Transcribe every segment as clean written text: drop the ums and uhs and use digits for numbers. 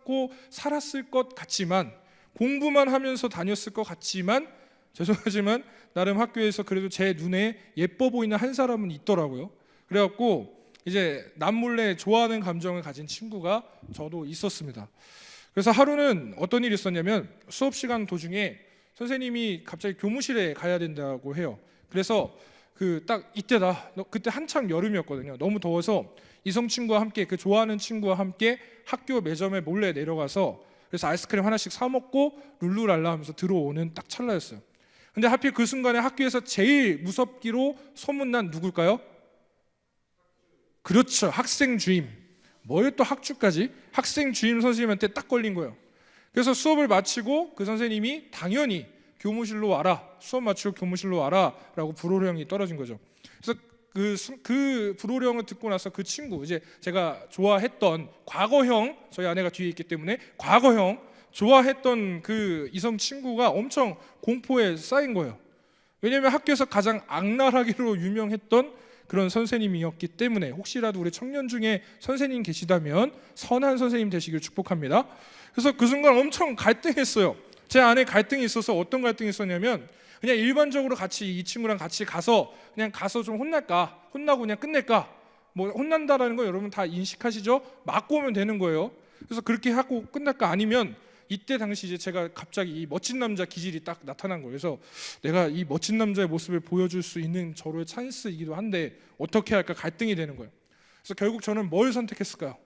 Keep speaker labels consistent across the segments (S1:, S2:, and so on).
S1: 갖고 살았을 것 같지만, 공부만 하면서 다녔을 것 같지만, 죄송하지만 나름 학교에서 그래도 제 눈에 예뻐 보이는 한 사람은 있더라고요. 그래갖고 이제 남몰래 좋아하는 감정을 가진 친구가 저도 있었습니다. 그래서 하루는 어떤 일이 있었냐면, 수업 시간 도중에 선생님이 갑자기 교무실에 가야 된다고 해요. 그래서 그 딱 이때다. 그때 한창 여름이었거든요. 너무 더워서 이성 친구와 함께, 그 좋아하는 친구와 함께 학교 매점에 몰래 내려가서 그래서 아이스크림 하나씩 사 먹고 룰루랄라 하면서 들어오는 딱 찰나였어요. 근데 하필 그 순간에 학교에서 제일 무섭기로 소문난 누굴까요? 그렇죠. 학생 주임. 뭐에 또 학주까지? 학생 주임 선생님한테 딱 걸린 거예요. 그래서 수업을 마치고 그 선생님이 당연히 교무실로 와라, 수업 마치고 교무실로 와라 라고 불호령이 떨어진 거죠. 그래서 그 불호령을 듣고 나서 그 친구, 이제 제가 좋아했던 과거형, 저희 아내가 뒤에 있기 때문에 과거형 좋아했던 그 이성 친구가 엄청 공포에 쌓인 거예요. 왜냐하면 학교에서 가장 악랄하기로 유명했던 그런 선생님이었기 때문에. 혹시라도 우리 청년 중에 선생님 계시다면 선한 선생님 되시길 축복합니다. 그래서 그 순간 엄청 갈등했어요. 제 안에 갈등이 있어서, 어떤 갈등이 있었냐면, 그냥 일반적으로 같이 이 친구랑 같이 가서 그냥 가서 좀 혼날까, 혼나고 그냥 끝낼까. 뭐 혼난다라는 거 여러분 다 인식하시죠? 맞고 오면 되는 거예요. 그래서 그렇게 하고 끝날까, 아니면 이때 당시 이제 제가 갑자기 이 멋진 남자 기질이 딱 나타난 거예요. 그래서 내가 이 멋진 남자의 모습을 보여줄 수 있는 저로의 찬스이기도 한데 어떻게 할까 갈등이 되는 거예요. 그래서 결국 저는 뭘 선택했을까요?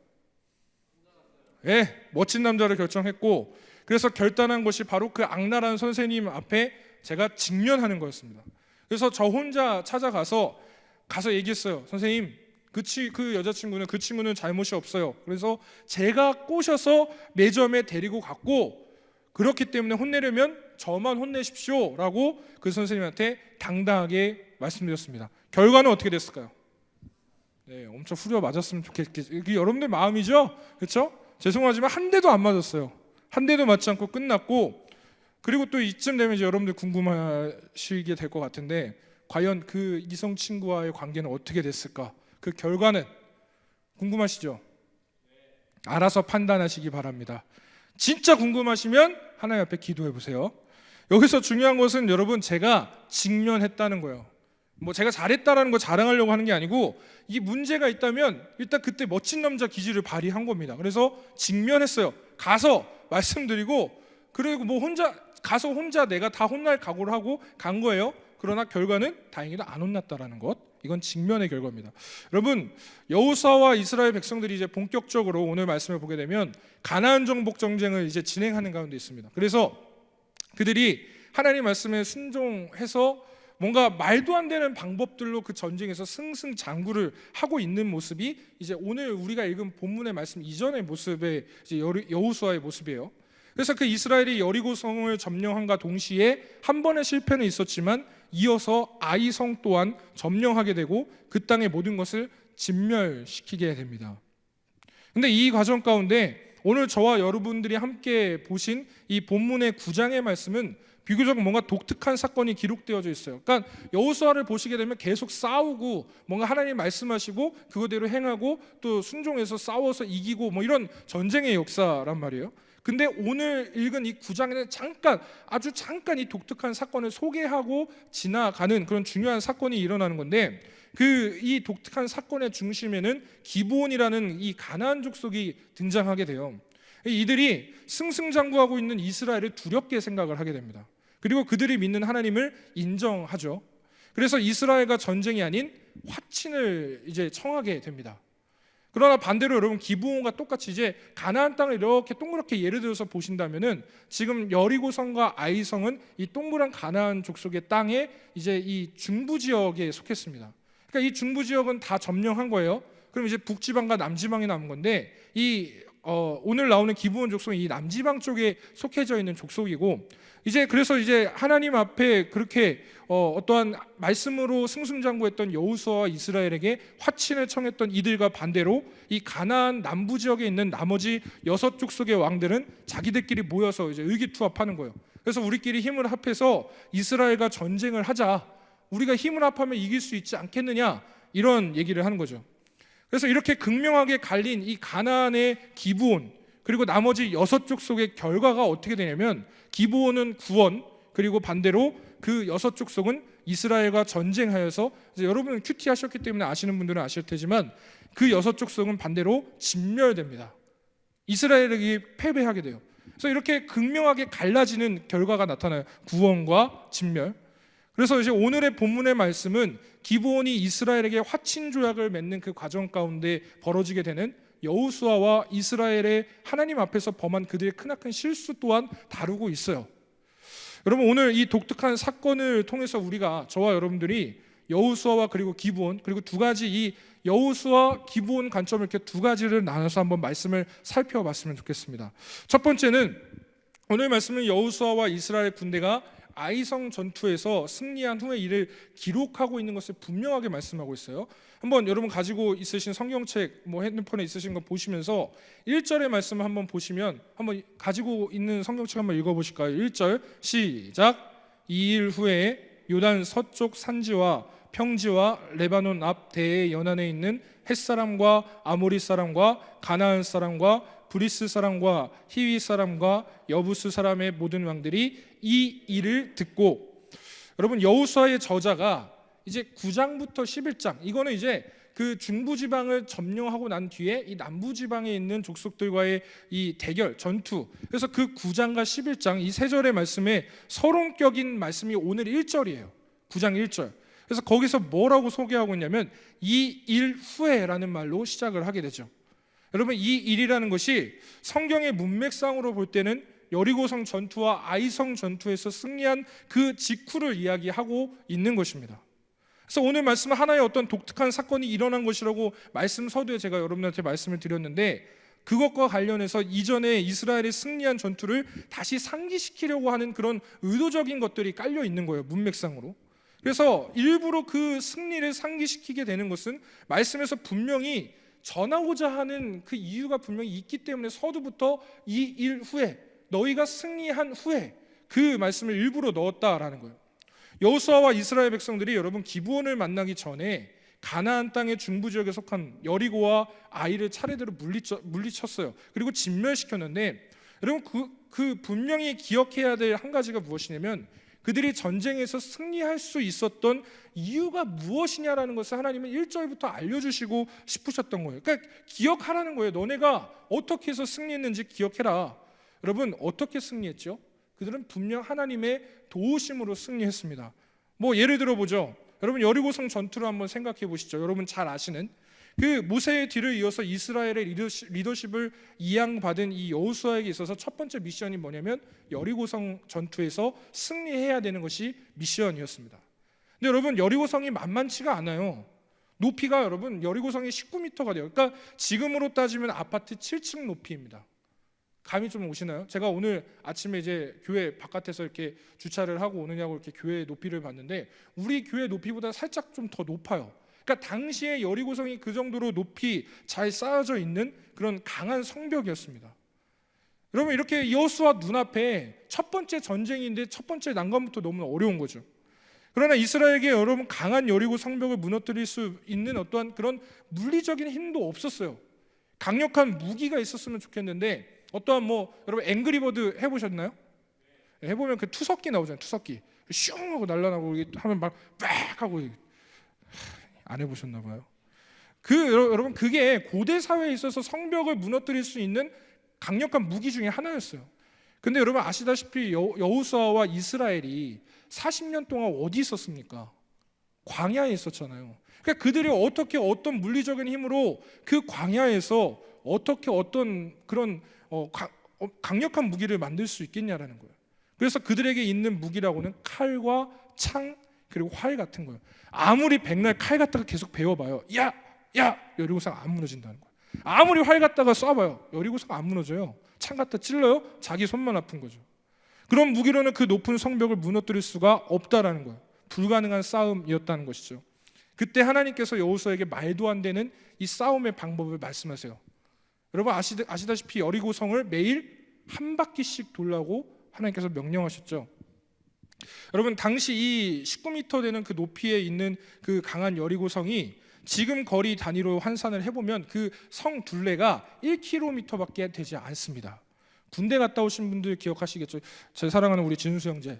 S1: 멋진 남자를 결정했고, 그래서 결단한 것이 바로 그 악랄한 선생님 앞에 제가 직면하는 거였습니다. 그래서 저 혼자 찾아가서 얘기했어요. 선생님, 그 여자친구는, 그 친구는 잘못이 없어요. 그래서 제가 꼬셔서 매점에 데리고 갔고, 그렇기 때문에 혼내려면 저만 혼내십시오 라고 그 선생님한테 당당하게 말씀드렸습니다. 결과는 어떻게 됐을까요? 네, 엄청 후려 맞았으면 좋겠겠죠. 이게 여러분들 마음이죠? 그렇죠? 죄송하지만 한 대도 안 맞았어요. 한 대도 맞지 않고 끝났고, 그리고 또 이쯤 되면 이제 여러분들 궁금하시게 될 것 같은데, 과연 그 이성 친구와의 관계는 어떻게 됐을까? 그 결과는 궁금하시죠? 알아서 판단하시기 바랍니다. 진짜 궁금하시면 하나님 앞에 기도해 보세요. 여기서 중요한 것은 여러분, 제가 직면했다는 거예요. 뭐 제가 잘했다라는 거 자랑하려고 하는 게 아니고, 이 문제가 있다면 일단 그때 멋진 남자 기질을 발휘한 겁니다. 그래서 직면했어요. 가서 말씀드리고, 그리고 뭐 혼자 내가 다 혼날 각오를 하고 간 거예요. 그러나 결과는 다행히도 안 혼났다라는 것, 이건 직면의 결과입니다. 여러분, 여호수아와 이스라엘 백성들이 이제 본격적으로 오늘 말씀을 보게 되면 가나안 정복 전쟁을 이제 진행하는 가운데 있습니다. 그래서 그들이 하나님 말씀에 순종해서 뭔가 말도 안 되는 방법들로 그 전쟁에서 승승장구를 하고 있는 모습이 이제 오늘 우리가 읽은 본문의 말씀 이전의 모습의 이제 여호수아의 모습이에요. 그래서 그 이스라엘이 여리고성을 점령함과 동시에 한 번의 실패는 있었지만 이어서 아이성 또한 점령하게 되고 그 땅의 모든 것을 진멸시키게 됩니다. 근데 이 과정 가운데 오늘 저와 여러분들이 함께 보신 이 본문의 9장의 말씀은 비교적 뭔가 독특한 사건이 기록되어져 있어요. 그러니까 여호수아를 보시게 되면 계속 싸우고 뭔가 하나님 말씀하시고 그거대로 행하고 또 순종해서 싸워서 이기고 뭐 이런 전쟁의 역사란 말이에요. 근데 오늘 읽은 이 9장에는 아주 잠깐 이 독특한 사건을 소개하고 지나가는 그런 중요한 사건이 일어나는 건데, 이 독특한 사건의 중심에는 기브온이라는 이 가나안 족속이 등장하게 돼요. 이들이 승승장구하고 있는 이스라엘을 두렵게 생각을 하게 됩니다. 그리고 그들이 믿는 하나님을 인정하죠. 그래서 이스라엘과 전쟁이 아닌 화친을 이제 청하게 됩니다. 그러나 반대로 여러분, 기브온과 똑같이 이제 가나안 땅을 이렇게 동그랗게 예를 들어서 보신다면은 지금 여리고성과 아이성은 이 동그란 가나안 족속의 땅에 이제 이 중부 지역에 속했습니다. 그러니까 이 중부 지역은 다 점령한 거예요. 그럼 이제 북지방과 남지방이 남은 건데, 오늘 나오는 기브온 족속은 이 남지방 쪽에 속해져 있는 족속이고, 그래서 하나님 앞에 그렇게 어떠한 말씀으로 승승장구했던 여호수아와 이스라엘에게 화친을 청했던 이들과 반대로 이 가나안 남부 지역에 있는 나머지 6족속의 왕들은 자기들끼리 모여서 이제 의기투합하는 거예요. 그래서 우리끼리 힘을 합해서 이스라엘과 전쟁을 하자, 우리가 힘을 합하면 이길 수 있지 않겠느냐, 이런 얘기를 하는 거죠. 그래서 이렇게 극명하게 갈린 이 가나안의 기브온, 그리고 나머지 6족속의 결과가 어떻게 되냐면 기브온은 구원, 그리고 반대로 그 6족속은 이스라엘과 전쟁하여서, 여러분은 큐티 하셨기 때문에 아시는 분들은 아실 테지만 그 6족속은 반대로 진멸됩니다. 이스라엘에게 패배하게 돼요. 그래서 이렇게 극명하게 갈라지는 결과가 나타나요. 구원과 진멸. 그래서 이제 오늘의 본문의 말씀은 기브온이 이스라엘에게 화친 조약을 맺는 그 과정 가운데 벌어지게 되는 여호수아와 이스라엘의 하나님 앞에서 범한 그들의 크나큰 실수 또한 다루고 있어요. 여러분, 오늘 이 독특한 사건을 통해서 우리가, 저와 여러분들이 여호수아와 그리고 기브온, 그리고 두 가지, 이 여호수아 기브온 관점을 이렇게 두 가지를 나눠서 한번 말씀을 살펴봤으면 좋겠습니다. 첫 번째는 오늘 말씀은 여호수아와 이스라엘 군대가 아이성 전투에서 승리한 후에 이를 기록하고 있는 것을 분명하게 말씀하고 있어요. 한번 여러분 가지고 있으신 성경책, 핸드폰에 있으신 거 보시면서 1절의 말씀을 한번 보시면, 한번 가지고 있는 성경책 한번 읽어보실까요? 1절 시작. 2일 후에 요단 서쪽 산지와 평지와 레바논 앞 대의 연안에 있는 헷사람과 아모리 사람과 가나안 사람과 브리스 사람과 히위 사람과 여부스 사람의 모든 왕들이 이 일을 듣고, 여러분 여호수아의 저자가 이제 9장부터 11장, 이거는 이제 그 중부 지방을 점령하고 난 뒤에 이 남부 지방에 있는 족속들과의 이 대결 전투, 그래서 그 9장과 11장 이 세 절의 말씀에 서론격인 말씀이 오늘 1절이에요. 9장 1절. 그래서 거기서 뭐라고 소개하고 있냐면 이 일 후에라는 말로 시작을 하게 되죠. 여러분, 이 일이라는 것이 성경의 문맥상으로 볼 때는 여리고성 전투와 아이성 전투에서 승리한 그 직후를 이야기하고 있는 것입니다. 그래서 오늘 말씀은 하나의 어떤 독특한 사건이 일어난 것이라고 말씀 서두에 제가 여러분한테 말씀을 드렸는데, 그것과 관련해서 이전에 이스라엘이 승리한 전투를 다시 상기시키려고 하는 그런 의도적인 것들이 깔려 있는 거예요, 문맥상으로. 그래서 일부러 그 승리를 상기시키게 되는 것은 말씀에서 분명히 전하고자 하는 그 이유가 분명히 있기 때문에 서두부터 이 일 후에, 너희가 승리한 후에, 그 말씀을 일부러 넣었다라는 거예요. 여호수아와 이스라엘 백성들이 여러분 기브온을 만나기 전에 가나안 땅의 중부 지역에 속한 여리고와 아이를 차례대로 물리쳤어요. 그리고 진멸시켰는데, 여러분 그 분명히 기억해야 될 한 가지가 무엇이냐면, 그들이 전쟁에서 승리할 수 있었던 이유가 무엇이냐라는 것을 하나님은 1절부터 알려주시고 싶으셨던 거예요. 그러니까 기억하라는 거예요. 너네가 어떻게 해서 승리했는지 기억해라. 여러분, 어떻게 승리했죠? 그들은 분명 하나님의 도우심으로 승리했습니다. 예를 들어 보죠. 여러분 여리고성 전투를 한번 생각해 보시죠. 여러분 잘 아시는 그 모세의 뒤를 이어서 이스라엘의 리더십을 이양받은 이 여호수아에게 있어서 첫 번째 미션이 뭐냐면 여리고성 전투에서 승리해야 되는 것이 미션이었습니다. 근데 여러분 여리고성이 만만치가 않아요. 높이가 여러분 여리고성이 19m가 돼요. 그러니까 지금으로 따지면 아파트 7층 높이입니다. 감이 좀 오시나요? 제가 오늘 아침에 이제 교회 바깥에서 이렇게 주차를 하고 오느냐고 이렇게 교회 높이를 봤는데 우리 교회 높이보다 살짝 좀 더 높아요. 그러니까 당시에 여리고성이 그 정도로 높이 잘 쌓여져 있는 그런 강한 성벽이었습니다. 여러분 이렇게 여호수아 눈앞에 첫 번째 전쟁인데 첫 번째 난관부터 너무 어려운 거죠. 그러나 이스라엘에게 여러분 강한 여리고 성벽을 무너뜨릴 수 있는 어떠한 그런 물리적인 힘도 없었어요. 강력한 무기가 있었으면 좋겠는데 어떠한 여러분 앵그리버드 해보셨나요? 해보면 그 투석기 나오잖아요. 투석기 슝 하고 날아나고 하면 막 빡 하고 안 해보셨나 봐요. 여러분 그게 고대 사회에 있어서 성벽을 무너뜨릴 수 있는 강력한 무기 중에 하나였어요. 근데 여러분 아시다시피 여호수아와 이스라엘이 40년 동안 어디 있었습니까? 광야에 있었잖아요. 그러니까 그들이 어떻게 어떤 물리적인 힘으로 그 광야에서 어떻게 어떤 그런 강력한 무기를 만들 수 있겠냐라는 거예요. 그래서 그들에게 있는 무기라고는 칼과 창 그리고 활 같은 거예요. 아무리 백날 칼 갖다가 계속 베어봐요. 야 여리고성 안 무너진다는 거예요. 아무리 활 갖다가 쏴봐요. 여리고성 안 무너져요. 창 갖다 찔러요. 자기 손만 아픈 거죠. 그런 무기로는 그 높은 성벽을 무너뜨릴 수가 없다라는 거예요. 불가능한 싸움이었다는 것이죠. 그때 하나님께서 여호수아에게 말도 안 되는 이 싸움의 방법을 말씀하세요. 여러분 아시다시피 여리고성을 매일 한 바퀴씩 돌라고 하나님께서 명령하셨죠. 여러분 당시 이 19m 되는 그 높이에 있는 그 강한 여리고성이 지금 거리 단위로 환산을 해보면 그 성 둘레가 1km밖에 되지 않습니다. 군대 갔다 오신 분들 기억하시겠죠? 제 사랑하는 우리 진수 형제,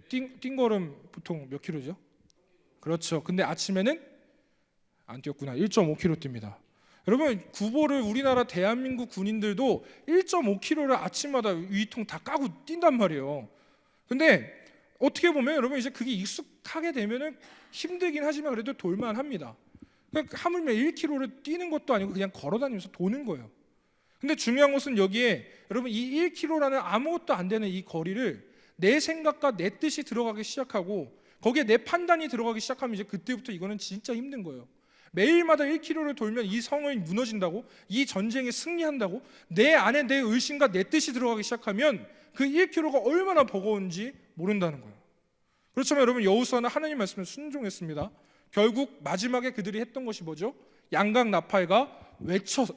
S1: 띵걸음 보통 몇 킬로죠? 그렇죠. 근데 아침에는 안 뛰었구나. 1.5km 뜁니다. 여러분, 구보를 우리나라 대한민국 군인들도 1.5km를 아침마다 위통 다 까고 뛴단 말이에요. 근데 어떻게 보면 여러분 이제 그게 익숙하게 되면은 힘들긴 하지만 그래도 돌만합니다. 그러니까 하물며 1km를 뛰는 것도 아니고 그냥 걸어다니면서 도는 거예요. 근데 중요한 것은 여기에 여러분 이 1km라는 아무것도 안 되는 이 거리를 내 생각과 내 뜻이 들어가기 시작하고 거기에 내 판단이 들어가기 시작하면 이제 그때부터 이거는 진짜 힘든 거예요. 매일마다 1km를 돌면 이 성이 무너진다고, 이 전쟁에 승리한다고, 내 안에 내 의심과 내 뜻이 들어가기 시작하면 그 1km가 얼마나 버거운지 모른다는 거예요. 그렇지만 여러분, 여호수아는 하나님 말씀에 순종했습니다. 결국 마지막에 그들이 했던 것이 뭐죠? 양각 나팔과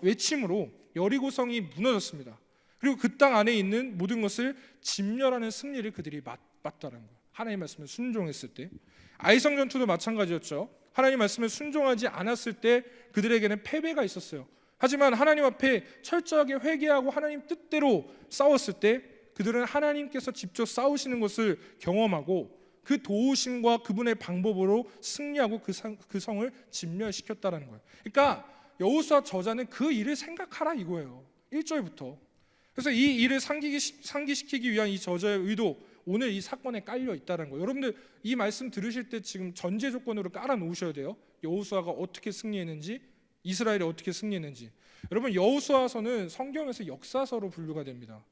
S1: 외침으로 여리고성이 무너졌습니다. 그리고 그 땅 안에 있는 모든 것을 진멸하는 승리를 그들이 맛봤다는 거예요. 하나님 말씀에 순종했을 때. 아이성 전투도 마찬가지였죠. 하나님 말씀에 순종하지 않았을 때 그들에게는 패배가 있었어요. 하지만 하나님 앞에 철저하게 회개하고 하나님 뜻대로 싸웠을 때 그들은 하나님께서 직접 싸우시는 것을 경험하고 그 도우심과 그분의 방법으로 승리하고 그 성을 진멸시켰다는 거예요. 그러니까 여호수아 저자는 그 일을 생각하라 이거예요. 1절부터. 그래서 이 일을 상기시키기 위한 이 저자의 의도, 오늘 이 사건에 깔려 있다는 거예요. 여러분들 이 말씀 들으실 때 지금 전제 조건으로 깔아 놓으셔야 돼요. 여호수아가 어떻게 승리했는지, 이스라엘이 어떻게 승리했는지. 여러분, 여호수아서는 성경에서 역사서로 분류가 됩니다.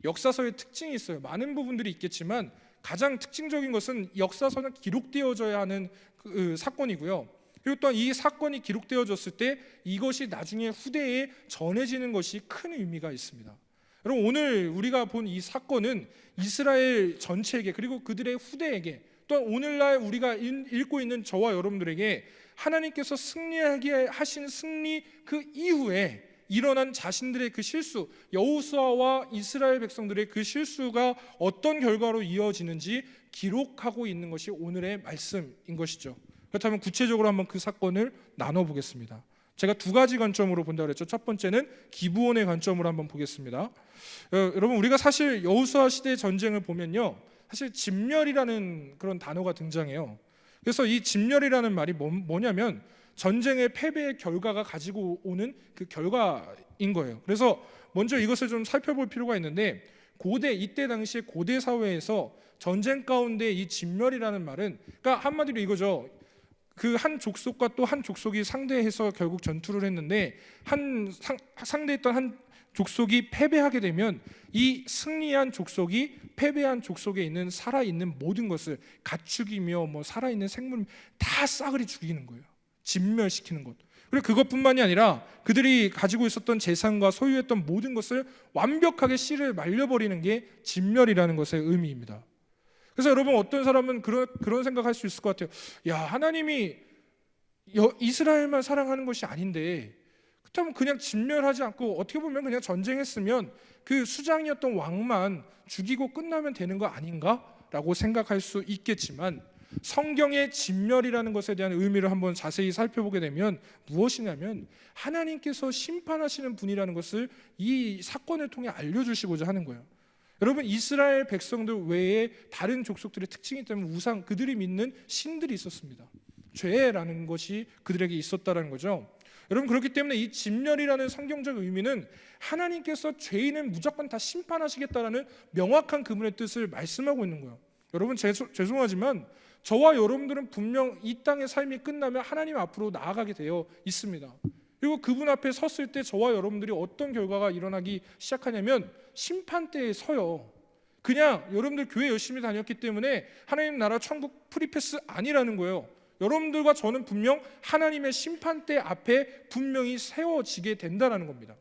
S1: 역사서의 특징이 있어요. 많은 부분들이 있겠지만 가장 특징적인 것은 역사서는 기록되어져야 하는 그 사건이고요. 그리고 또한 이 사건이 기록되어졌을 때 이것이 나중에 후대에 전해지는 것이 큰 의미가 있습니다. 여러분, 오늘 우리가 본 이 사건은 이스라엘 전체에게, 그리고 그들의 후대에게, 또한 오늘날 우리가 읽고 있는 저와 여러분들에게 하나님께서 승리하게 하신 승리 그 이후에 일어난 자신들의 그 실수, 여호수아와 이스라엘 백성들의 그 실수가 어떤 결과로 이어지는지 기록하고 있는 것이 오늘의 말씀인 것이죠. 그렇다면 구체적으로 한번 그 사건을 나눠보겠습니다. 제가 두 가지 관점으로 본다고 그랬죠. 첫 번째는 기브온의 관점으로 한번 보겠습니다. 여러분, 우리가 사실 여호수아 시대의 전쟁을 보면요, 사실 진멸이라는 그런 단어가 등장해요. 그래서 이 진멸이라는 말이 뭐냐면 전쟁의 패배의 결과가 가지고 오는 그 결과인 거예요. 그래서 먼저 이것을 좀 살펴볼 필요가 있는데, 이때 당시에 고대 사회에서 전쟁 가운데 이 진멸이라는 말은, 그러니까 한마디로 이거죠. 그 한 족속과 또 한 족속이 상대해서 결국 전투를 했는데 상대했던 한 족속이 패배하게 되면 이 승리한 족속이 패배한 족속에 있는 살아있는 모든 것을, 가축이며 뭐 살아있는 생물 다 싸그리 죽이는 거예요. 진멸시키는 것. 그리고 그것뿐만이 아니라 그들이 가지고 있었던 재산과 소유했던 모든 것을 완벽하게 씨를 말려버리는 게 진멸이라는 것의 의미입니다. 그래서 여러분, 어떤 사람은 그런 생각할 수 있을 것 같아요. 야, 하나님이 이스라엘만 사랑하는 것이 아닌데 그렇다면 그냥 진멸하지 않고 어떻게 보면 그냥 전쟁했으면 그 수장이었던 왕만 죽이고 끝나면 되는 거 아닌가? 라고 생각할 수 있겠지만, 성경의 진멸이라는 것에 대한 의미를 한번 자세히 살펴보게 되면 무엇이냐면 하나님께서 심판하시는 분이라는 것을 이 사건을 통해 알려주시고자 하는 거예요. 여러분, 이스라엘 백성들 외에 다른 족속들의 특징이 있다면 우상, 그들이 믿는 신들이 있었습니다. 죄라는 것이 그들에게 있었다는 거죠. 여러분, 그렇기 때문에 이 진멸이라는 성경적 의미는 하나님께서 죄인은 무조건 다 심판하시겠다라는 명확한 그분의 뜻을 말씀하고 있는 거예요. 여러분, 죄송하지만 저와 여러분들은 분명 이 땅의 삶이 끝나면 하나님 앞으로 나아가게 되어 있습니다. 그리고 그분 앞에 섰을 때 저와 여러분들이 어떤 결과가 일어나기 시작하냐면 심판대에 서요. 그냥 여러분들 교회 열심히 다녔기 때문에 하나님 나라 천국 프리패스 아니라는 거예요. 여러분들과 저는 분명 하나님의 심판대 앞에 분명히 세워지게 된다는 겁니다.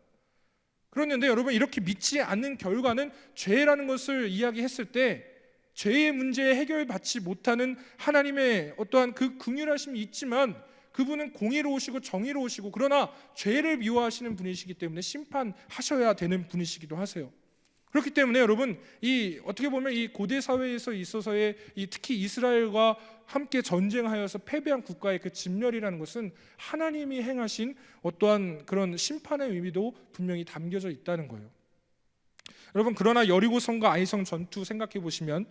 S1: 그런데 여러분, 이렇게 믿지 않는 결과는 죄라는 것을 이야기했을 때 죄의 문제에 해결받지 못하는 하나님의 어떠한 그 긍휼하심이 있지만 그분은 공의로우시고 정의로우시고, 그러나 죄를 미워하시는 분이시기 때문에 심판하셔야 되는 분이시기도 하세요. 그렇기 때문에 여러분, 이 어떻게 보면 이 고대 사회에서 있어서의 이 특히 이스라엘과 함께 전쟁하여서 패배한 국가의 그 진멸이라는 것은 하나님이 행하신 어떠한 그런 심판의 의미도 분명히 담겨져 있다는 거예요. 여러분, 그러나 여리고성과 아이성 전투 생각해 보시면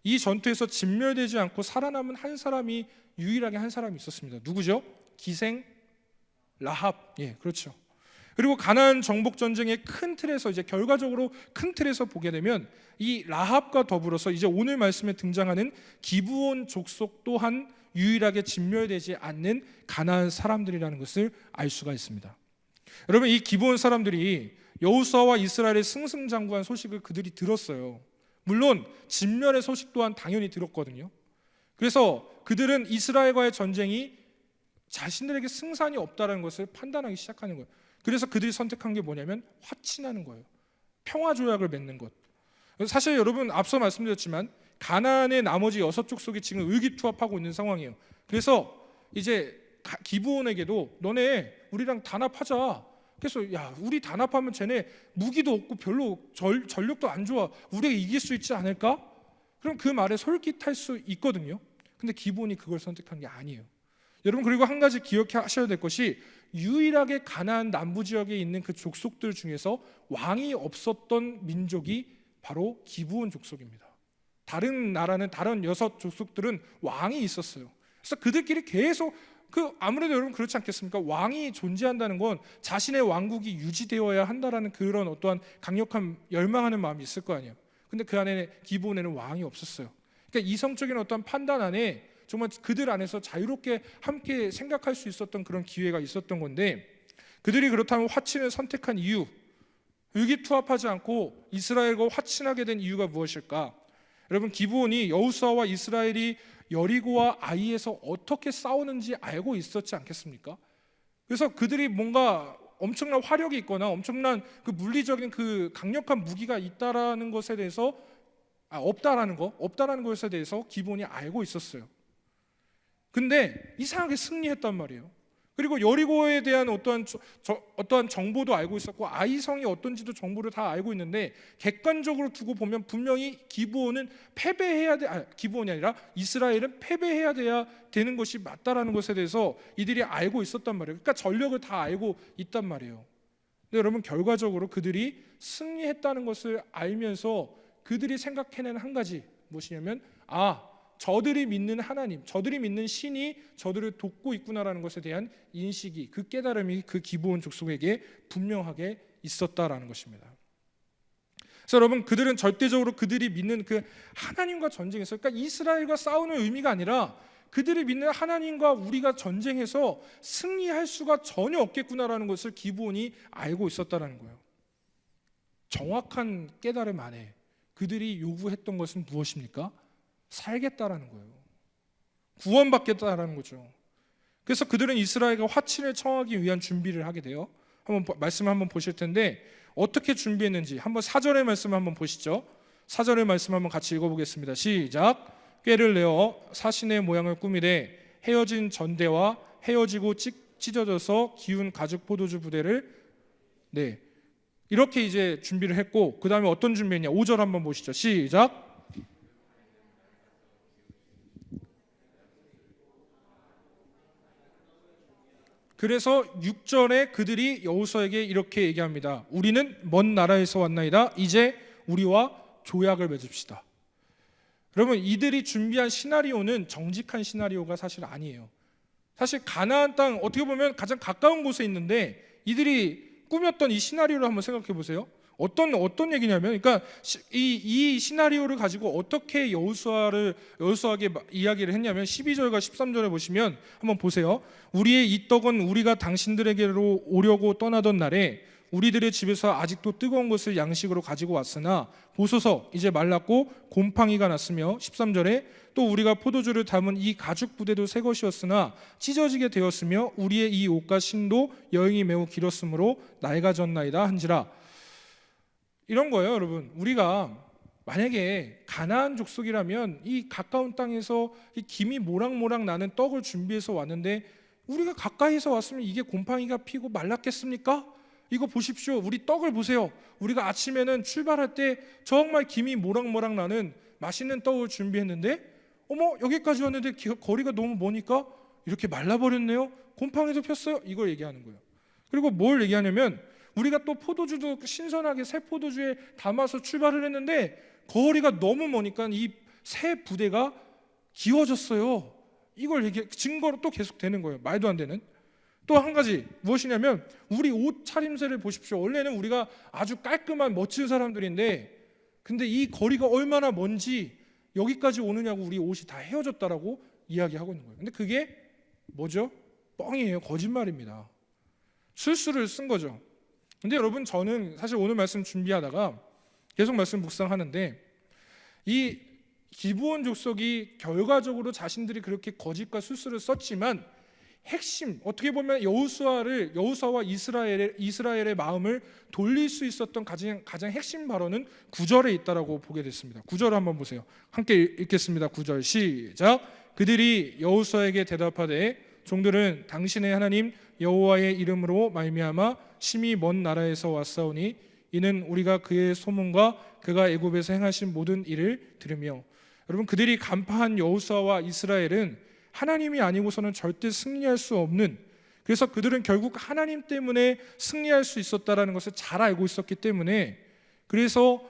S1: 이 전투에서 진멸되지 않고 살아남은 한 사람이, 유일하게 한 사람이 있었습니다. 누구죠? 기생 라합. 예, 그렇죠. 그리고 가나안 정복 전쟁의 큰 틀에서, 이제 결과적으로 큰 틀에서 보게 되면 이 라합과 더불어서 이제 오늘 말씀에 등장하는 기브온 족속 또한 유일하게 진멸되지 않는 가나안 사람들이라는 것을 알 수가 있습니다. 여러분, 이 기브온 사람들이 여호수아와 이스라엘의 승승장구한 소식을 그들이 들었어요. 물론 진멸의 소식 또한 당연히 들었거든요. 그래서 그들은 이스라엘과의 전쟁이 자신들에게 승산이 없다는 것을 판단하기 시작하는 거예요. 그래서 그들이 선택한 게 뭐냐면 화친하는 거예요. 평화 조약을 맺는 것. 사실 여러분, 앞서 말씀드렸지만 가나안의 나머지 6족속이 지금 의기투합하고 있는 상황이에요. 그래서 이제 기브온에게도 너네 우리랑 단합하자. 그래서 야, 우리 단합하면 쟤네 무기도 없고 별로 전력도 안 좋아. 우리가 이길 수 있지 않을까? 그럼 그 말에 솔깃할 수 있거든요. 근데 기브온이 그걸 선택한 게 아니에요. 여러분, 그리고 한 가지 기억하셔야 될 것이 유일하게 가나안 남부 지역에 있는 그 족속들 중에서 왕이 없었던 민족이 바로 기브온 족속입니다. 다른 나라는, 다른 6족속들은 왕이 있었어요. 그래서 그들끼리 계속 아무래도 여러분 그렇지 않겠습니까? 왕이 존재한다는 건 자신의 왕국이 유지되어야 한다라는 그런 어떠한 강력한 열망하는 마음이 있을 거 아니에요. 근데 그 안에 기브온에는 왕이 없었어요. 그러니까 이성적인 어떤 판단 안에 정말 그들 안에서 자유롭게 함께 생각할 수 있었던 그런 기회가 있었던 건데, 그들이 그렇다면 화친을 선택한 이유, 의기투합하지 않고 이스라엘과 화친하게 된 이유가 무엇일까? 여러분, 기브온이 여호수아와 이스라엘이 여리고와 아이에서 어떻게 싸우는지 알고 있었지 않겠습니까? 그래서 그들이 뭔가 엄청난 화력이 있거나 엄청난 그 물리적인 그 강력한 무기가 있다라는 것에 대해서 없다라는 것에 대해서 기브온이 알고 있었어요. 근데 이상하게 승리했단 말이에요. 그리고 여리고에 대한 어떠한 정보도 알고 있었고 아이성이 어떤지도 정보를 다 알고 있는데, 객관적으로 두고 보면 분명히 기브온이 아니라 이스라엘은 패배해야 되는 것이 맞다라는 것에 대해서 이들이 알고 있었단 말이에요. 그러니까 전력을 다 알고 있단 말이에요. 근데 여러분, 결과적으로 그들이 승리했다는 것을 알면서 그들이 생각해낸 한 가지, 무엇이냐면 저들이 믿는 하나님, 저들이 믿는 신이 저들을 돕고 있구나라는 것에 대한 인식이, 그 깨달음이 그 기브온 족속에게 분명하게 있었다라는 것입니다. 그래서 여러분, 그들은 절대적으로 그들이 믿는 그 하나님과 전쟁에서, 그러니까 이스라엘과 싸우는 의미가 아니라 그들이 믿는 하나님과 우리가 전쟁해서 승리할 수가 전혀 없겠구나라는 것을 기브온이 알고 있었다라는 거예요. 정확한 깨달음 안에 그들이 요구했던 것은 무엇입니까? 살겠다라는 거예요. 구원받겠다라는 거죠. 그래서 그들은 이스라엘과 화친을 청하기 위한 준비를 하게 돼요. 말씀 한번 보실 텐데 어떻게 준비했는지 한번 4절의 말씀 한번 보시죠. 4절의 말씀 한번 같이 읽어보겠습니다. 시작. 꾀를 내어 사신의 모양을 꾸미되 헤어진 전대와 헤어지고 찢어져서 기운 가죽 포도주 부대를 이렇게 이제 준비를 했고, 그 다음에 어떤 준비했냐? 5절 한번 보시죠. 시작. 그래서 6절에 그들이 여호수아에게 이렇게 얘기합니다. 우리는 먼 나라에서 왔나이다. 이제 우리와 조약을 맺읍시다. 여러분, 이들이 준비한 시나리오는 정직한 시나리오가 사실 아니에요. 사실 가나안 땅, 어떻게 보면 가장 가까운 곳에 있는데 이들이 꾸몄던 이 시나리오를 한번 생각해 보세요. 어떤 얘기냐면, 그러니까 이 시나리오를 가지고 어떻게 여호수아에게 이야기를 했냐면 12절과 13절에 보시면 한번 보세요. 우리의 이 떡은 우리가 당신들에게로 오려고 떠나던 날에 우리들의 집에서 아직도 뜨거운 것을 양식으로 가지고 왔으나 보소서 이제 말랐고 곰팡이가 났으며, 13절에 또 우리가 포도주를 담은 이 가죽 부대도 새 것이었으나 찢어지게 되었으며 우리의 이 옷과 신도 여행이 매우 길었으므로 낡아졌나이다 한지라. 이런 거예요. 여러분, 우리가 만약에 가나안 족속이라면 이 가까운 땅에서 이 김이 모락모락 나는 떡을 준비해서 왔는데 우리가 가까이서 왔으면 이게 곰팡이가 피고 말랐겠습니까? 이거 보십시오. 우리 떡을 보세요. 우리가 아침에는 출발할 때 정말 김이 모락모락 나는 맛있는 떡을 준비했는데 어머 여기까지 왔는데 거리가 너무 머니까 이렇게 말라버렸네요. 곰팡이도 폈어요. 이걸 얘기하는 거예요. 그리고 뭘 얘기하냐면 우리가 또 포도주도 신선하게 새 포도주에 담아서 출발을 했는데 거리가 너무 머니까 이 새 부대가 기워졌어요. 이걸 증거로 또 계속 되는 거예요. 말도 안 되는. 또 한 가지 무엇이냐면 우리 옷 차림새를 보십시오. 원래는 우리가 아주 깔끔한 멋진 사람들인데 근데 이 거리가 얼마나 먼지 여기까지 오느냐고 우리 옷이 다 헤어졌다라고 이야기하고 있는 거예요. 근데 그게 뭐죠? 뻥이에요. 거짓말입니다. 술수를 쓴 거죠. 근데 여러분 저는 사실 오늘 말씀 준비하다가 계속 말씀 묵상하는데 이 기브온 족속이 결과적으로 자신들이 그렇게 거짓과 술수를 썼지만 핵심 어떻게 보면 여호수아와 이스라엘의 마음을 돌릴 수 있었던 가장 핵심 발언은 9절에 있다라고 보게 됐습니다. 9절을 한번 보세요. 함께 읽겠습니다. 9절 시작. 그들이 여호수아에게 대답하되 종들은 당신의 하나님 여호와의 이름으로 말미암아 심히 먼 나라에서 왔사오니 이는 우리가 그의 소문과 그가 애굽에서 행하신 모든 일을 들으며 여러분 그들이 간파한 여호수아와 이스라엘은 하나님이 아니고서는 절대 승리할 수 없는 그래서 그들은 결국 하나님 때문에 승리할 수 있었다라는 것을 잘 알고 있었기 때문에 그래서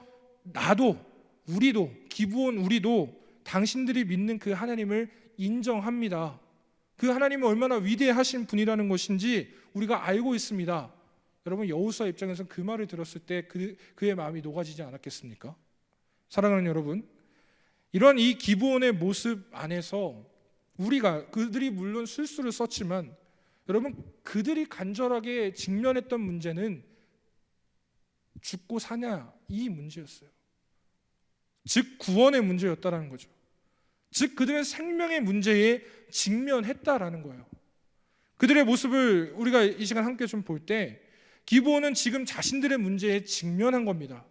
S1: 우리도 기브온 우리도 당신들이 믿는 그 하나님을 인정합니다. 그 하나님은 얼마나 위대하신 분이라는 것인지 우리가 알고 있습니다. 여러분 여호수아 입장에서 그 말을 들었을 때 그의 마음이 녹아지지 않았겠습니까? 사랑하는 여러분, 이런 이 기브온의 모습 안에서 그들이 물론 술수를 썼지만 여러분 그들이 간절하게 직면했던 문제는 죽고 사냐 이 문제였어요. 즉 구원의 문제였다라는 거죠. 즉 그들은 생명의 문제에 직면했다라는 거예요. 그들의 모습을 우리가 이 시간 함께 좀 볼 때 기브온은 지금 자신들의 문제에 직면한 겁니다.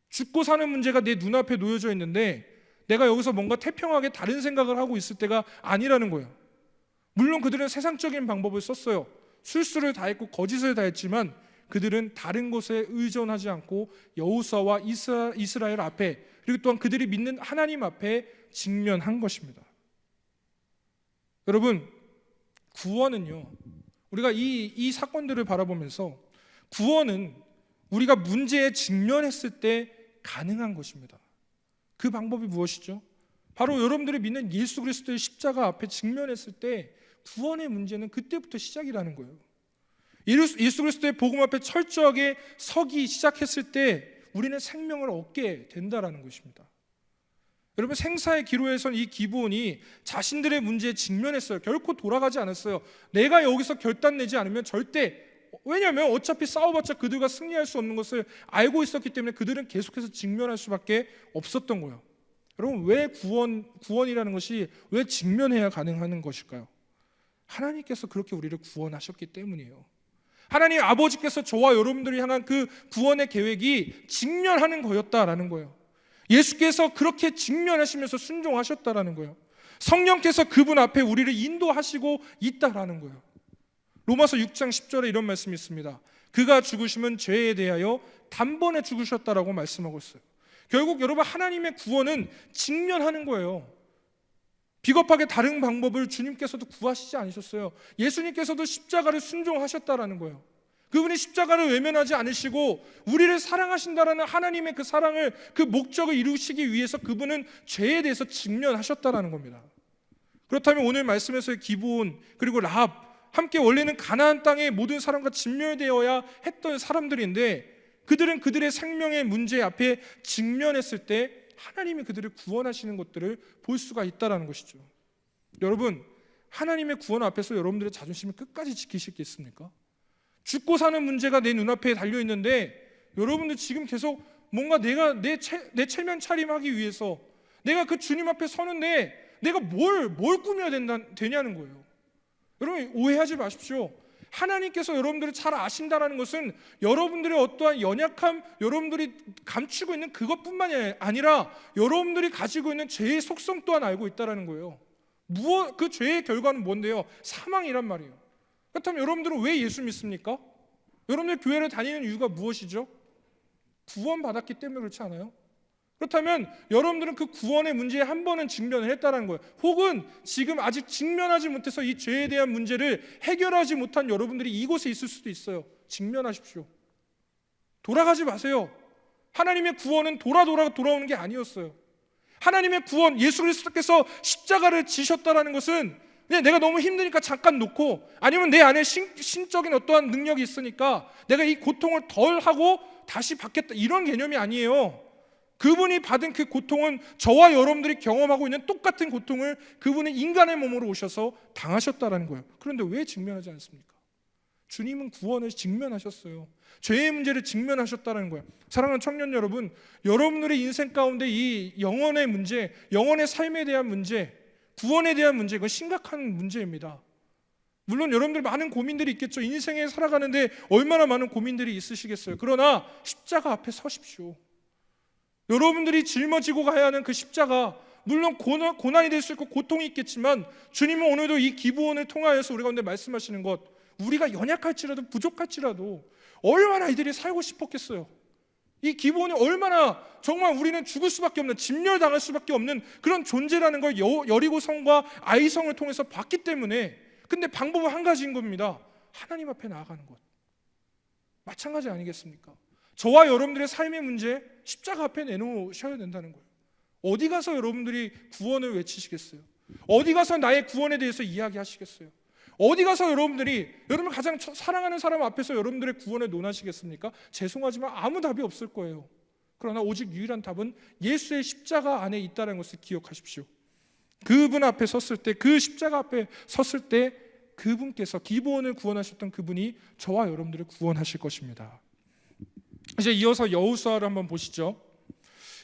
S1: 죽고 사는 문제가 내 눈앞에 놓여져 있는데 내가 여기서 뭔가 태평하게 다른 생각을 하고 있을 때가 아니라는 거예요. 물론 그들은 세상적인 방법을 썼어요. 술수를 다했고 거짓을 다했지만 그들은 다른 것에 의존하지 않고 여호수아와 이스라엘 앞에 그리고 또한 그들이 믿는 하나님 앞에 직면한 것입니다. 여러분 구원은요 우리가 이 사건들을 바라보면서 구원은 우리가 문제에 직면했을 때 가능한 것입니다. 그 방법이 무엇이죠? 바로 여러분들이 믿는 예수 그리스도의 십자가 앞에 직면했을 때 구원의 문제는 그때부터 시작이라는 거예요. 예수 그리스도의 복음 앞에 철저하게 서기 시작했을 때 우리는 생명을 얻게 된다라는 것입니다. 여러분 생사의 기로에선 이 기브온이 자신들의 문제에 직면했어요. 결코 돌아가지 않았어요. 내가 여기서 결단 내지 않으면 절대 왜냐하면 어차피 싸워봤자 그들과 승리할 수 없는 것을 알고 있었기 때문에 그들은 계속해서 직면할 수밖에 없었던 거예요. 여러분 왜 구원이라는 것이 왜 직면해야 가능한 것일까요? 하나님께서 그렇게 우리를 구원하셨기 때문이에요. 하나님 아버지께서 저와 여러분들을 향한 그 구원의 계획이 직면하는 거였다라는 거예요. 예수께서 그렇게 직면하시면서 순종하셨다라는 거예요. 성령께서 그분 앞에 우리를 인도하시고 있다라는 거예요. 로마서 6장 10절에 이런 말씀이 있습니다. 그가 죽으심은 죄에 대하여 단번에 죽으셨다라고 말씀하고 있어요. 결국 여러분 하나님의 구원은 직면하는 거예요. 비겁하게 다른 방법을 주님께서도 구하시지 않으셨어요. 예수님께서도 십자가를 순종하셨다라는 거예요. 그분이 십자가를 외면하지 않으시고 우리를 사랑하신다라는 하나님의 그 사랑을 그 목적을 이루시기 위해서 그분은 죄에 대해서 직면하셨다라는 겁니다. 그렇다면 오늘 말씀에서의 기브온 그리고 라합 함께 원래는 가나안 땅의 모든 사람과 직면되어야 했던 사람들인데 그들은 그들의 생명의 문제 앞에 직면했을 때 하나님이 그들을 구원하시는 것들을 볼 수가 있다는 것이죠. 여러분 하나님의 구원 앞에서 여러분들의 자존심을 끝까지 지키시겠습니까? 죽고 사는 문제가 내 눈앞에 달려있는데 여러분들 지금 계속 뭔가 내 체면 차림하기 위해서 내가 그 주님 앞에 서는데 내가 뭘 꾸며야 되냐는 거예요. 여러분 오해하지 마십시오. 하나님께서 여러분들을 잘 아신다는 것은 여러분들의 어떠한 연약함, 여러분들이 감추고 있는 그것뿐만이 아니라 여러분들이 가지고 있는 죄의 속성 또한 알고 있다는 거예요. 그 죄의 결과는 뭔데요? 사망이란 말이에요. 그렇다면 여러분들은 왜 예수 믿습니까? 여러분들 교회를 다니는 이유가 무엇이죠? 구원받았기 때문에 그렇지 않아요? 그렇다면 여러분들은 그 구원의 문제에 한 번은 직면을 했다는 거예요. 혹은 지금 아직 직면하지 못해서 이 죄에 대한 문제를 해결하지 못한 여러분들이 이곳에 있을 수도 있어요. 직면하십시오. 돌아가지 마세요. 하나님의 구원은 돌아오는 게 아니었어요. 하나님의 구원, 예수 그리스도께서 십자가를 지셨다는 것은 그냥 내가 너무 힘드니까 잠깐 놓고, 아니면 내 안에 신적인 어떠한 능력이 있으니까 내가 이 고통을 덜 하고 다시 받겠다, 이런 개념이 아니에요. 그분이 받은 그 고통은 저와 여러분들이 경험하고 있는 똑같은 고통을 그분은 인간의 몸으로 오셔서 당하셨다는 거예요. 그런데 왜 직면하지 않습니까? 주님은 구원을 직면하셨어요. 죄의 문제를 직면하셨다는 거예요. 사랑하는 청년 여러분, 여러분들의 인생 가운데 이 영혼의 문제, 영혼의 삶에 대한 문제, 구원에 대한 문제, 이건 심각한 문제입니다. 물론 여러분들 많은 고민들이 있겠죠. 인생에 살아가는데 얼마나 많은 고민들이 있으시겠어요. 그러나 십자가 앞에 서십시오. 여러분들이 짊어지고 가야 하는 그 십자가, 물론 고난이 될 수 있고 고통이 있겠지만 주님은 오늘도 이 기브온을 통하여서 우리 가운데 말씀하시는 것, 우리가 연약할지라도 부족할지라도 얼마나 이들이 살고 싶었겠어요. 이 기브온이 얼마나 정말 우리는 죽을 수밖에 없는, 진멸당할 수밖에 없는 그런 존재라는 걸 여리고성과 아이성을 통해서 봤기 때문에, 근데 방법은 한 가지인 겁니다. 하나님 앞에 나아가는 것. 마찬가지 아니겠습니까? 저와 여러분들의 삶의 문제 십자가 앞에 내놓으셔야 된다는 거예요. 어디 가서 여러분들이 구원을 외치시겠어요? 어디 가서 나의 구원에 대해서 이야기하시겠어요? 어디 가서 여러분 가장 사랑하는 사람 앞에서 여러분들의 구원을 논하시겠습니까? 죄송하지만 아무 답이 없을 거예요. 그러나 오직 유일한 답은 예수의 십자가 안에 있다는 것을 기억하십시오. 그분 앞에 섰을 때, 그 십자가 앞에 섰을 때 그분께서, 기브온을 구원하셨던 그분이 저와 여러분들을 구원하실 것입니다. 이제 이어서 여호수아를 한번 보시죠.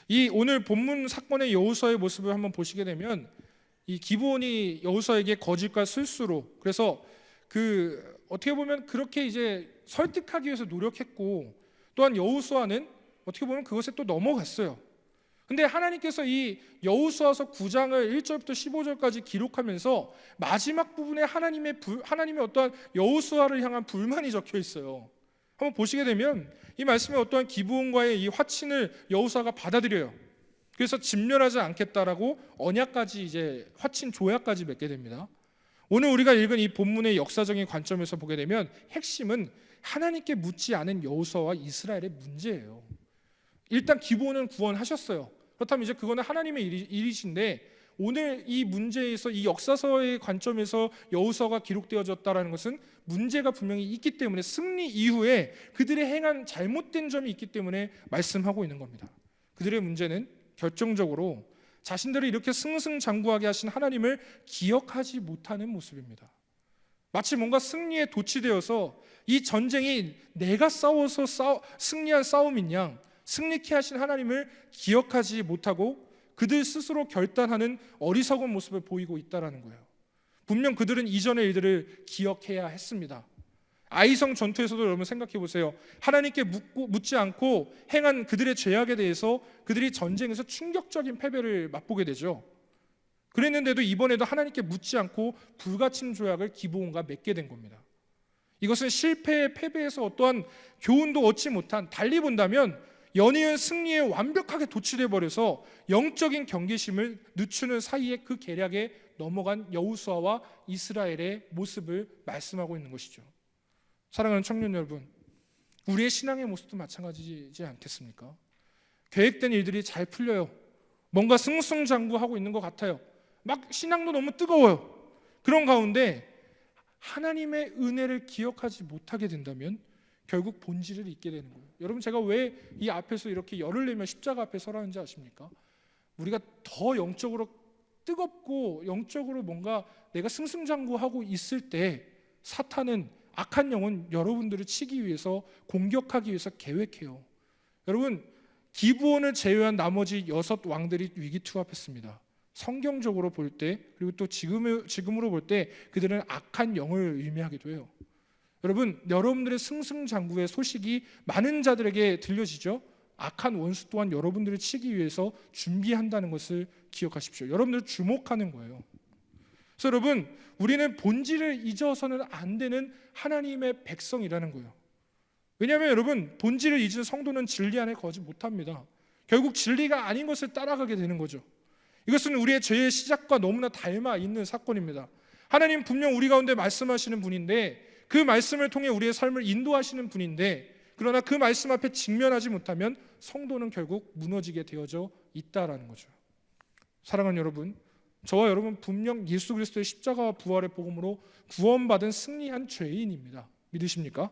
S1: 이 오늘 본문 사건의 여호수아의 모습을 한번 보시게 되면, 이 기브온이 여호수아에게 거짓과 실수로, 그래서 어떻게 보면 그렇게 이제 설득하기 위해서 노력했고, 또한 여호수아는 어떻게 보면 그것에 또 넘어갔어요. 근데 하나님께서 이 여호수아서 9장을 1절부터 15절까지 기록하면서 마지막 부분에 하나님의 어떠한 여호수아를 향한 불만이 적혀 있어요. 한번 보시게 되면 이 말씀에 어떠한 기브온과의 이 화친을 여호수아가 받아들여요. 그래서 진멸하지 않겠다라고 언약까지, 이제 화친 조약까지 맺게 됩니다. 오늘 우리가 읽은 이 본문의 역사적인 관점에서 보게 되면 핵심은 하나님께 묻지 않은 여호수아와 이스라엘의 문제예요. 일단 기브온은 구원하셨어요. 그렇다면 이제 그거는 하나님의 일이신데, 오늘 이 문제에서, 이 역사서의 관점에서 여호수아가 기록되어졌다는 것은 문제가 분명히 있기 때문에, 승리 이후에 그들의 행한 잘못된 점이 있기 때문에 말씀하고 있는 겁니다. 그들의 문제는 결정적으로 자신들을 이렇게 승승장구하게 하신 하나님을 기억하지 못하는 모습입니다. 마치 뭔가 승리에 도취되어서 이 전쟁이 내가 싸워서 승리한 싸움인 양 승리케 하신 하나님을 기억하지 못하고 그들 스스로 결단하는 어리석은 모습을 보이고 있다는 거예요. 분명 그들은 이전의 일들을 기억해야 했습니다. 아이성 전투에서도 여러분 생각해 보세요. 하나님께 묻지 않고 행한 그들의 죄악에 대해서 그들이 전쟁에서 충격적인 패배를 맛보게 되죠. 그랬는데도 이번에도 하나님께 묻지 않고 불가침 조약을 기브온과 맺게 된 겁니다. 이것은 실패의 패배에서 어떠한 교훈도 얻지 못한, 달리 본다면 연이은 승리에 완벽하게 도취돼 버려서 영적인 경계심을 늦추는 사이에 그 계략에 넘어간 여호수아와 이스라엘의 모습을 말씀하고 있는 것이죠. 사랑하는 청년 여러분, 우리의 신앙의 모습도 마찬가지지 않겠습니까? 계획된 일들이 잘 풀려요. 뭔가 승승장구하고 있는 것 같아요. 막 신앙도 너무 뜨거워요. 그런 가운데 하나님의 은혜를 기억하지 못하게 된다면 결국 본질을 잊게 되는 거예요. 여러분, 제가 왜 이 앞에서 이렇게 열을 내며 십자가 앞에 서라는지 아십니까? 우리가 더 영적으로 뜨겁고 영적으로 뭔가 내가 승승장구하고 있을 때 사탄은, 악한 영은 여러분들을 치기 위해서, 공격하기 위해서 계획해요. 여러분, 기브온을 제외한 나머지 6 왕들이 위기투합했습니다. 성경적으로 볼 때, 그리고 또 지금으로 볼 때 그들은 악한 영을 의미하기도 해요. 여러분들의 승승장구의 소식이 많은 자들에게 들려지죠. 악한 원수 또한 여러분들을 치기 위해서 준비한다는 것을 기억하십시오. 여러분들 주목하는 거예요. 그래서 여러분, 우리는 본질을 잊어서는 안 되는 하나님의 백성이라는 거예요. 왜냐하면 여러분, 본질을 잊은 성도는 진리 안에 거하지 못합니다. 결국 진리가 아닌 것을 따라가게 되는 거죠. 이것은 우리의 죄의 시작과 너무나 닮아 있는 사건입니다. 하나님 분명 우리 가운데 말씀하시는 분인데, 그 말씀을 통해 우리의 삶을 인도하시는 분인데, 그러나 그 말씀 앞에 직면하지 못하면 성도는 결국 무너지게 되어져 있다라는 거죠. 사랑하는 여러분, 저와 여러분 분명 예수 그리스도의 십자가와 부활의 복음으로 구원받은 승리한 죄인입니다. 믿으십니까?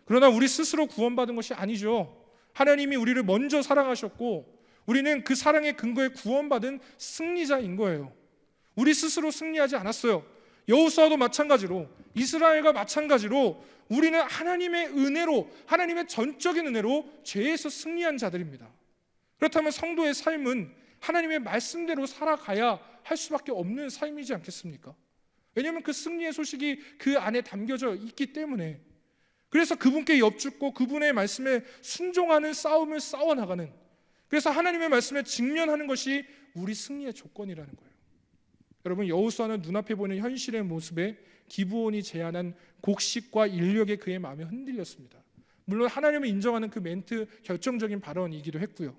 S1: 그러나 우리 스스로 구원받은 것이 아니죠. 하나님이 우리를 먼저 사랑하셨고 우리는 그 사랑의 근거에 구원받은 승리자인 거예요. 우리 스스로 승리하지 않았어요. 여호수아도 마찬가지로, 이스라엘과 마찬가지로 우리는 하나님의 은혜로, 하나님의 전적인 은혜로 죄에서 승리한 자들입니다. 그렇다면 성도의 삶은 하나님의 말씀대로 살아가야 할 수밖에 없는 삶이지 않겠습니까? 왜냐하면 그 승리의 소식이 그 안에 담겨져 있기 때문에. 그래서 그분께 엽죽고 그분의 말씀에 순종하는 싸움을 싸워나가는, 그래서 하나님의 말씀에 직면하는 것이 우리 승리의 조건이라는 거예요. 여러분, 여호수아는 눈앞에 보이는 현실의 모습에 기브온이 제안한 곡식과 인력에 그의 마음이 흔들렸습니다. 물론 하나님을 인정하는 그 멘트 결정적인 발언이기도 했고요.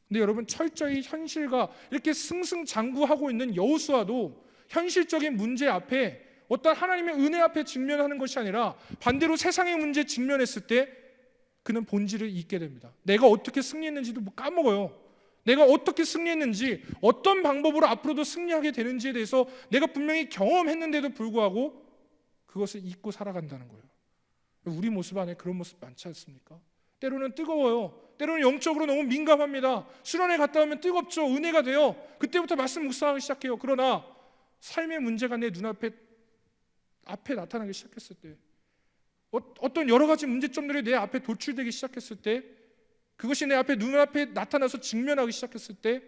S1: 근데 여러분, 철저히 현실과 이렇게 승승장구하고 있는 여호수아도 현실적인 문제 앞에, 어떤 하나님의 은혜 앞에 직면하는 것이 아니라 반대로 세상의 문제에 직면했을 때 그는 본질을 잊게 됩니다. 내가 어떻게 승리했는지도 까먹어요. 내가 어떻게 승리했는지, 어떤 방법으로 앞으로도 승리하게 되는지에 대해서 내가 분명히 경험했는데도 불구하고 그것을 잊고 살아간다는 거예요. 우리 모습 안에 그런 모습 많지 않습니까? 때로는 뜨거워요. 때로는 영적으로 너무 민감합니다. 수련회 갔다 오면 뜨겁죠. 은혜가 돼요. 그때부터 말씀 묵상하기 시작해요. 그러나 삶의 문제가 내 눈앞에 나타나기 시작했을 때, 어떤 여러 가지 문제점들이 내 앞에 도출되기 시작했을 때, 그것이 내 앞에 눈앞에 나타나서 직면하기 시작했을 때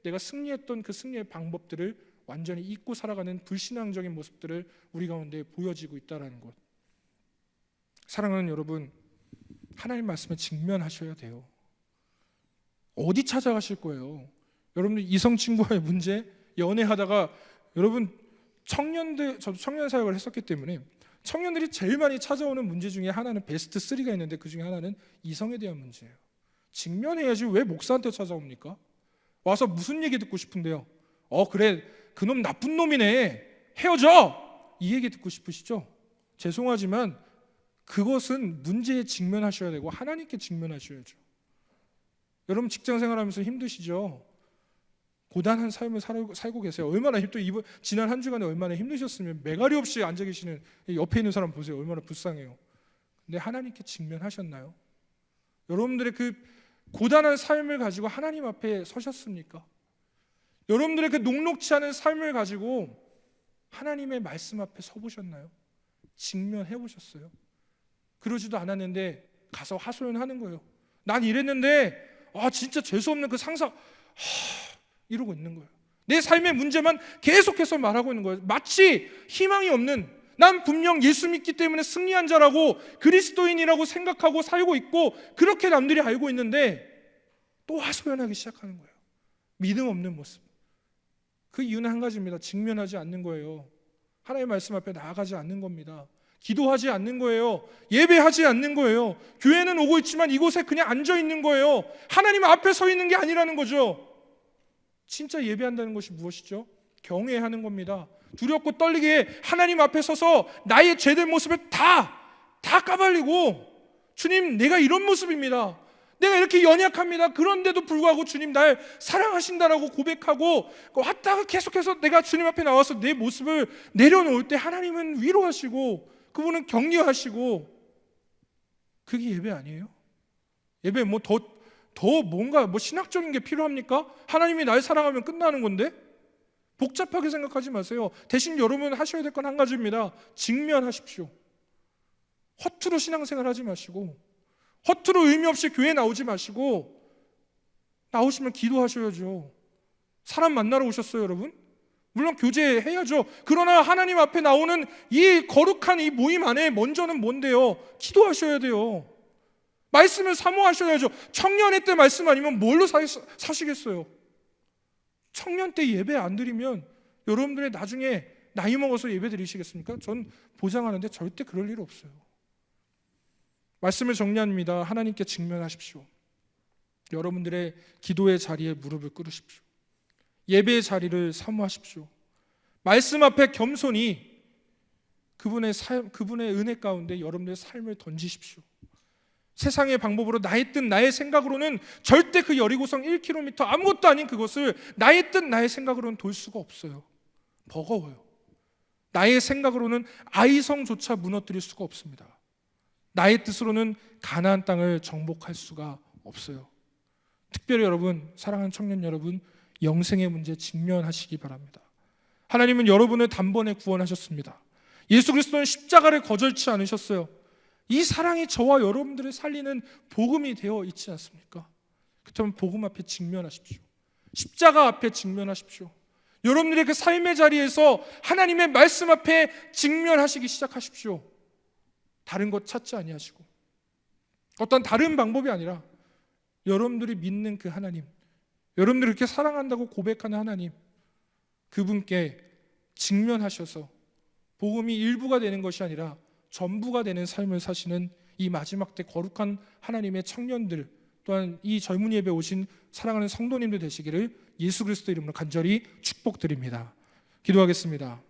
S1: 내가 승리했던 그 승리의 방법들을 완전히 잊고 살아가는 불신앙적인 모습들을 우리 가운데 보여지고 있다는 것. 사랑하는 여러분, 하나님 말씀에 직면하셔야 돼요. 어디 찾아가실 거예요? 여러분들 이성 친구와의 문제, 연애하다가, 여러분 저도 청년 사역을 했었기 때문에 청년들이 제일 많이 찾아오는 문제 중에 하나는 베스트 3가 있는데, 그 중에 하나는 이성에 대한 문제예요. 직면해야지 왜 목사한테 찾아옵니까? 와서 무슨 얘기 듣고 싶은데요? 그래, 그놈 나쁜 놈이네, 헤어져, 이 얘기 듣고 싶으시죠? 죄송하지만 그것은 문제에 직면하셔야 되고 하나님께 직면하셔야죠. 여러분 직장 생활하면서 힘드시죠? 고단한 삶을 살고 계세요. 얼마나 또 지난 한 주간에 얼마나 힘드셨으면 매가리 없이 앉아 계시는 옆에 있는 사람 보세요. 얼마나 불쌍해요. 근데 하나님께 직면하셨나요? 여러분들의 그 고단한 삶을 가지고 하나님 앞에 서셨습니까? 여러분들의 그 녹록지 않은 삶을 가지고 하나님의 말씀 앞에 서보셨나요? 직면해 보셨어요? 그러지도 않았는데 가서 하소연하는 거예요. 난 이랬는데 진짜 재수없는 그 상사 이러고 있는 거예요. 내 삶의 문제만 계속해서 말하고 있는 거예요. 마치 희망이 없는, 난 분명 예수 믿기 때문에 승리한 자라고 그리스도인이라고 생각하고 살고 있고 그렇게 남들이 알고 있는데 또 하소연하기 시작하는 거예요. 믿음 없는 모습. 그 이유는 한 가지입니다. 직면하지 않는 거예요. 하나님의 말씀 앞에 나아가지 않는 겁니다. 기도하지 않는 거예요. 예배하지 않는 거예요. 교회는 오고 있지만 이곳에 그냥 앉아 있는 거예요. 하나님 앞에 서 있는 게 아니라는 거죠. 진짜 예배한다는 것이 무엇이죠? 경외하는 겁니다. 두렵고 떨리게 하나님 앞에 서서 나의 죄된 모습을 다 까발리고, 주님, 내가 이런 모습입니다. 내가 이렇게 연약합니다. 그런데도 불구하고 주님 날 사랑하신다라고 고백하고 왔다가 계속해서 내가 주님 앞에 나와서 내 모습을 내려놓을 때 하나님은 위로하시고 그분은 격려하시고, 그게 예배 아니에요? 예배 더 뭔가 신학적인 게 필요합니까? 하나님이 날 사랑하면 끝나는 건데? 복잡하게 생각하지 마세요. 대신 여러분 하셔야 될 건 한 가지입니다. 직면하십시오. 허투루 신앙생활 하지 마시고, 허투루 의미 없이 교회 나오지 마시고, 나오시면 기도하셔야죠. 사람 만나러 오셨어요, 여러분? 물론 교제해야죠. 그러나 하나님 앞에 나오는 이 거룩한 이 모임 안에 먼저는 뭔데요? 기도하셔야 돼요. 말씀을 사모하셔야죠. 청년회 때 말씀 아니면 뭘로 사시겠어요? 청년 때 예배 안 드리면 여러분들의 나중에 나이 먹어서 예배 드리시겠습니까? 전 보장하는데 절대 그럴 일 없어요. 말씀을 정리합니다. 하나님께 직면하십시오. 여러분들의 기도의 자리에 무릎을 꿇으십시오. 예배의 자리를 사모하십시오. 말씀 앞에 겸손히 그분의 은혜 가운데 여러분들의 삶을 던지십시오. 세상의 방법으로 나의 뜻 나의 생각으로는 절대 그 여리고성 1km 아무것도 아닌 그것을 나의 뜻 나의 생각으로는 돌 수가 없어요. 버거워요. 나의 생각으로는 아이성조차 무너뜨릴 수가 없습니다. 나의 뜻으로는 가나안 땅을 정복할 수가 없어요. 특별히 여러분, 사랑하는 청년 여러분, 영생의 문제 직면하시기 바랍니다. 하나님은 여러분을 단번에 구원하셨습니다. 예수 그리스도는 십자가를 거절치 않으셨어요. 이 사랑이 저와 여러분들을 살리는 복음이 되어 있지 않습니까? 그렇다면 복음 앞에 직면하십시오. 십자가 앞에 직면하십시오. 여러분들의 그 삶의 자리에서 하나님의 말씀 앞에 직면하시기 시작하십시오. 다른 것 찾지 아니하시고 어떤 다른 방법이 아니라 여러분들이 믿는 그 하나님, 여러분들을 이렇게 사랑한다고 고백하는 하나님, 그분께 직면하셔서 복음이 일부가 되는 것이 아니라 전부가 되는 삶을 사시는 이 마지막 때 거룩한 하나님의 청년들, 또한 이 젊은 예배에 오신 사랑하는 성도님들 되시기를 예수 그리스도 이름으로 간절히 축복드립니다. 기도하겠습니다.